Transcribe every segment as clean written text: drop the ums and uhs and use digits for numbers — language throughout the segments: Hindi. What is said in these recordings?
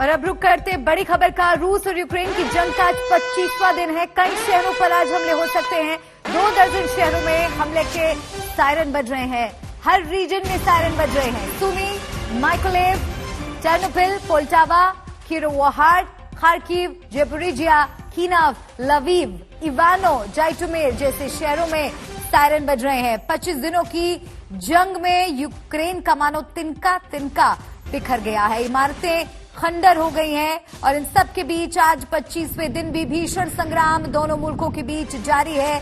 और अब रुक करते बड़ी खबर का। रूस और यूक्रेन की जंग का आज 25वां दिन है। कई शहरों पर आज हमले हो सकते हैं। 2 दर्जन शहरों में हमले के सायरन बज रहे हैं। हर रीजन में सायरन बज रहे हैं। Sumy, Mykolaiv, Chernobyl, Poltava, Kirovohrad, Kharkiv, Zaporizhzhia, कीनाव, लवीव, इवानो, जाइटोमिर जैसे शहरों में सायरन बज रहे हैं। 25 दिनों की जंग में यूक्रेन का मानो तिनका तिनका बिखर गया है। इमारतें खंडर हो गई हैं और इन सब के बीच आज 25वें दिन भी भीषण संग्राम दोनों मुल्कों के बीच जारी है।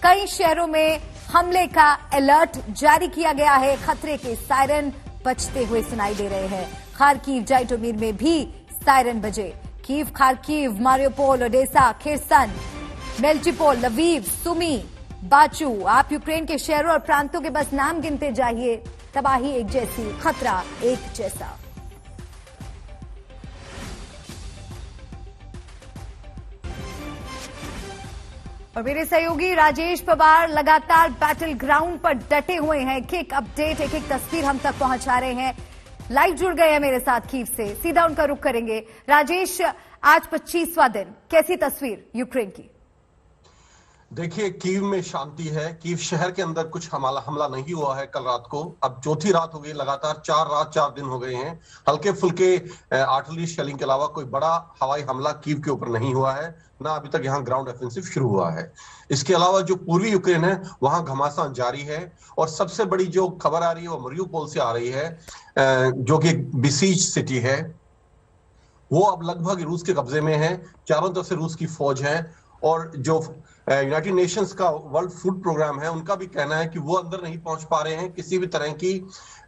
कई शहरों में हमले का अलर्ट जारी किया गया है। खतरे के सायरन बजते हुए सुनाई दे रहे हैं। खार्किव, जाइटोमिर में भी सायरन बजे। Kyiv, Kharkiv, Mariupol, Odesa, Kherson, Melitopol, Lviv, Sumy, बाचू। आप यूक्रेन के शहरों और प्रांतों के बस नाम गिनते जाइए। तबाही एक जैसी, खतरा एक जैसा। और मेरे सहयोगी राजेश पवार लगातार बैटल ग्राउंड पर डटे हुए हैं। एक अपडेट, एक तस्वीर हम तक पहुंचा रहे हैं। लाइव जुड़ गए हैं मेरे साथ कीव से। सीधा उनका रुख करेंगे। राजेश, आज 25वां दिन, कैसी तस्वीर यूक्रेन की? देखिए, कीव में शांति है। कीव शहर के अंदर कुछ हमला नहीं हुआ है कल रात को। अब चौथी रात हो गई लगातार, 4 दिन हो गए हैं। हल्के फुल्के आर्टिलरी शेलिंग के अलावा कोई बड़ा हवाई हमला कीव के ऊपर नहीं हुआ है, ना अभी तक यहाँ ग्राउंड ऑफेंसिव शुरू हुआ है। इसके अलावा जो पूर्वी यूक्रेन है वहां घमासान जारी है। और सबसे बड़ी जो खबर आ रही है वो मारियोपोल से आ रही है, जो कि बिसीज सिटी है। वो अब लगभग रूस के कब्जे में है। चारों तरफ से रूस की फौज है। और जो यूनाइटेड नेशंस का वर्ल्ड फूड प्रोग्राम है, उनका भी कहना है कि वो अंदर नहीं पहुंच पा रहे हैं। किसी भी तरह की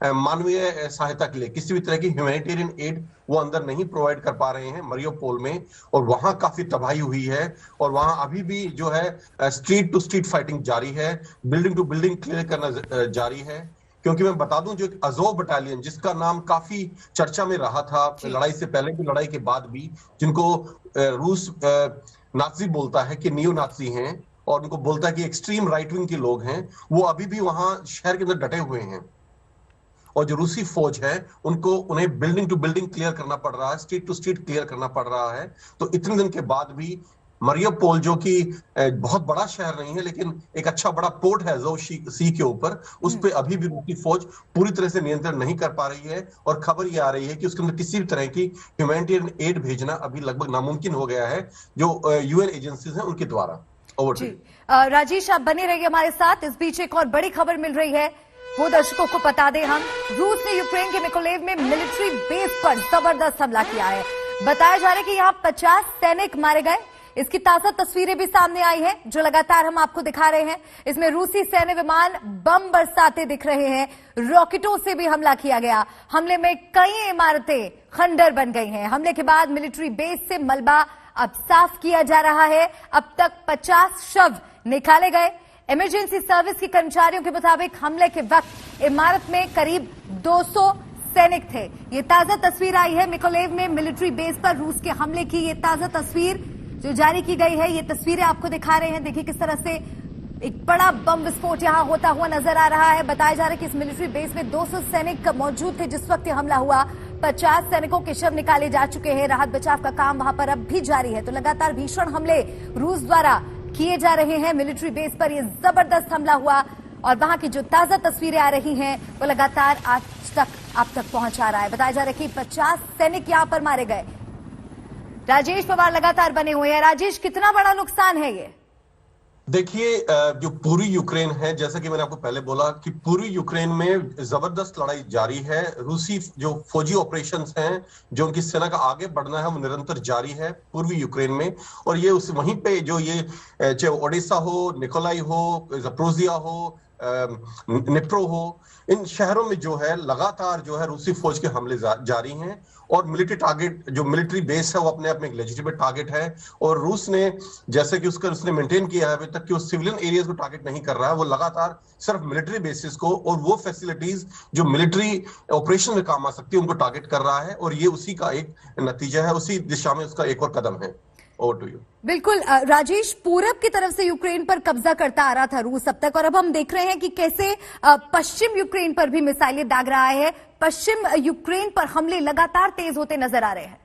मानवीय सहायता के लिए, किसी भी तरह की ह्यूमैनिटेरियन एड वो अंदर नहीं प्रोवाइड कर पा रहे हैं मारियोपोल में। और वहां काफी तबाही हुई है। और वहां अभी भी जो है स्ट्रीट टू स्ट्रीट फाइटिंग जारी है। बिल्डिंग टू बिल्डिंग क्लियर करना जारी है। क्योंकि मैं बता दूं, जो अजोव बटालियन, जिसका नाम काफी चर्चा में रहा था लड़ाई से पहले भी, लड़ाई के बाद भी, जिनको रूस नाजी बोलता है कि नियो नाजी हैं और उनको बोलता है कि एक्सट्रीम राइट विंग के लोग हैं, वो अभी भी वहां शहर के अंदर डटे हुए हैं। और जो रूसी फौज है उन्हें बिल्डिंग टू बिल्डिंग क्लियर करना पड़ रहा है, स्ट्रीट टू स्ट्रीट क्लियर करना पड़ रहा है। तो इतने दिन के बाद भी मारियोपोल, जो कि बहुत बड़ा शहर नहीं है लेकिन एक अच्छा बड़ा पोर्ट है अज़ोव सी के ऊपर, उस पर अभी भी रूसी फौज पूरी तरह से नियंत्रण नहीं कर पा रही है। और खबर ये आ रही है कि उसके अंदर किसी भी तरह की ह्यूमैनिटेरियन एड भेजना अभी लगभग नामुमकिन हो गया है, जो यूएन एजेंसीज हैं उनके द्वारा। जी राजेश, आप बने रहिए हमारे साथ। इस बीच एक और बड़ी खबर मिल रही है, वो दर्शकों को बता दें हम। रूस ने यूक्रेन के मिकोलेव में मिलिट्री बेस पर जबरदस्त हमला किया है। बताया जा रहा है कि यहाँ 50 सैनिक मारे गए। इसकी ताजा तस्वीरें भी सामने आई हैं, जो लगातार हम आपको दिखा रहे हैं। इसमें रूसी सैन्य विमान बम बरसाते दिख रहे हैं। रॉकेटों से भी हमला किया गया। हमले में कई इमारतें खंडर बन गई हैं। हमले के बाद मिलिट्री बेस से मलबा अब साफ किया जा रहा है। अब तक 50 शव निकाले गए। इमरजेंसी सर्विस के कर्मचारियों के मुताबिक हमले के वक्त इमारत में करीब 200 सैनिक थे। ये ताजा तस्वीर आई है मिकोलेव में मिलिट्री बेस पर रूस के हमले की। ये ताजा तस्वीर जो जारी की गई है, ये तस्वीरें आपको दिखा रहे हैं। देखिए किस तरह से एक बड़ा बम विस्फोट यहां होता हुआ नजर आ रहा है। बताया जा रहा है कि इस मिलिट्री बेस में 200 सैनिक मौजूद थे जिस वक्त ये हमला हुआ। 50 सैनिकों के शव निकाले जा चुके हैं। राहत बचाव का काम वहां पर अब भी जारी है। तो लगातार भीषण हमले रूस द्वारा किए जा रहे हैं। मिलिट्री बेस पर यह जबरदस्त हमला हुआ और वहां की जो ताजा तस्वीरें आ रही हैं वो लगातार आज तक आप तक पहुंचा रहा है। बताया जा रहा है कि 50 सैनिक यहां पर मारे गए। राजेश पवार लगातार बने हुए हैं। राजेश, कितना बड़ा नुकसान है ये? देखिए, जो पूरी यूक्रेन है, जैसा कि मैंने आपको पहले बोला कि पूरी यूक्रेन में जबरदस्त लड़ाई जारी है। रूसी जो फौजी ऑपरेशंस हैं, जो उनकी सेना का आगे बढ़ना है, वो निरंतर जारी है पूर्वी यूक्रेन में। और ये उस वहीं पे जो ये चाहे ओडेसा हो, निकोलाई हो, ज़पोरिजिया हो, निप्रो हो, इन शहरों में जो है लगातार जो है रूसी फौज के हमले जारी हैं। और मिलिट्री टारगेट, जो मिलिट्री बेस है, वो अपने आप में एक लेजिटिमेट टारगेट है। और रूस ने, जैसे कि उसने मेंटेन किया है अभी तक, कि वो सिविलियन एरियाज को टारगेट नहीं कर रहा है। वो लगातार सिर्फ मिलिट्री बेसिस को और वो फैसिलिटीज जो मिलिट्री ऑपरेशन में काम आ सकती है उनको टारगेट कर रहा है। और ये उसी का एक नतीजा है, उसी दिशा में उसका एक और कदम है। Over to you. बिल्कुल राजेश, पूरब की तरफ से यूक्रेन पर कब्जा करता आ रहा था रूस अब तक, और अब हम देख रहे हैं कि कैसे पश्चिम यूक्रेन पर भी मिसाइलें दाग रहा है। पश्चिम यूक्रेन पर हमले लगातार तेज होते नजर आ रहे हैं।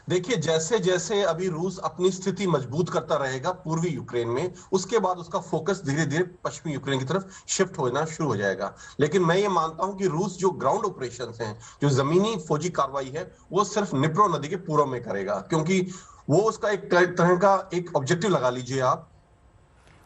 देखिए, जैसे जैसे अभी रूस अपनी स्थिति मजबूत करता रहेगा पूर्वी यूक्रेन में, उसके बाद उसका फोकस धीरे धीरे पश्चिमी यूक्रेन की तरफ शिफ्ट होना शुरू हो जाएगा। लेकिन मैं ये मानता हूं कि रूस जो ग्राउंड ऑपरेशंस हैं, जो जमीनी फौजी कार्रवाई है, वो सिर्फ निप्रो नदी के पूर्व में करेगा, क्योंकि वो उसका एक तरह का एक ऑब्जेक्टिव लगा लीजिए आप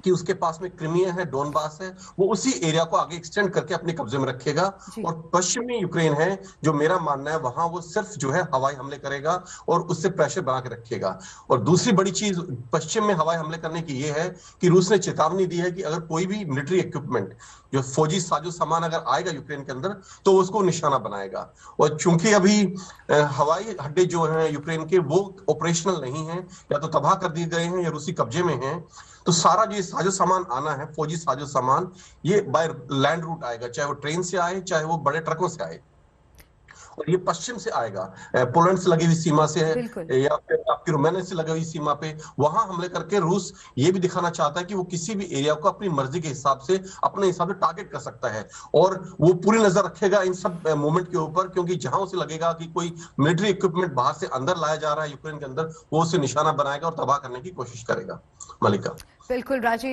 कि उसके पास में क्रिमिया है, डोनबास है, वो उसी एरिया को आगे एक्सटेंड करके अपने कब्जे में रखेगा। जी। और पश्चिमी यूक्रेन है, जो मेरा मानना है, वहां वो सिर्फ जो है हवाई हमले करेगा और उससे प्रेशर बना के रखेगा। और दूसरी बड़ी चीज पश्चिम में हवाई हमले करने की ये है कि रूस ने चेतावनी दी है कि अगर कोई भी मिलिट्री इक्विपमेंट, जो फौजी साजो सामान अगर आएगा यूक्रेन के अंदर, तो उसको निशाना बनाएगा। और चूंकि अभी हवाई अड्डे जो हैं यूक्रेन के, वो ऑपरेशनल नहीं है, या तो तबाह कर दिए गए हैं या रूसी कब्जे में हैं, तो सारा जो साजो सामान आना है, फौजी साजो सामान, ये बाय लैंड रूट आएगा, चाहे वो ट्रेन से आए, चाहे वो बड़े ट्रकों से आए। और ये पश्चिम से आएगा, पोलैंड से लगी हुई सीमा से है, बिल्कुल। या फिर आपकी रोमानिया से लगी हुई सीमा पे, वहां हमले करके रूस ये भी दिखाना चाहता है कि वो किसी भी एरिया को अपनी मर्जी के हिसाब से, अपने हिसाब से टारगेट कर सकता है। और वो पूरी नजर रखेगा इन सब मूवमेंट के ऊपर, क्योंकि जहां उसे लगेगा कि कोई मिलिट्री इक्विपमेंट बाहर से अंदर लाया जा रहा है यूक्रेन के अंदर, वो उसे निशाना बनाएगा और तबाह करने की कोशिश करेगा। मलिका। बिल्कुल राजेश।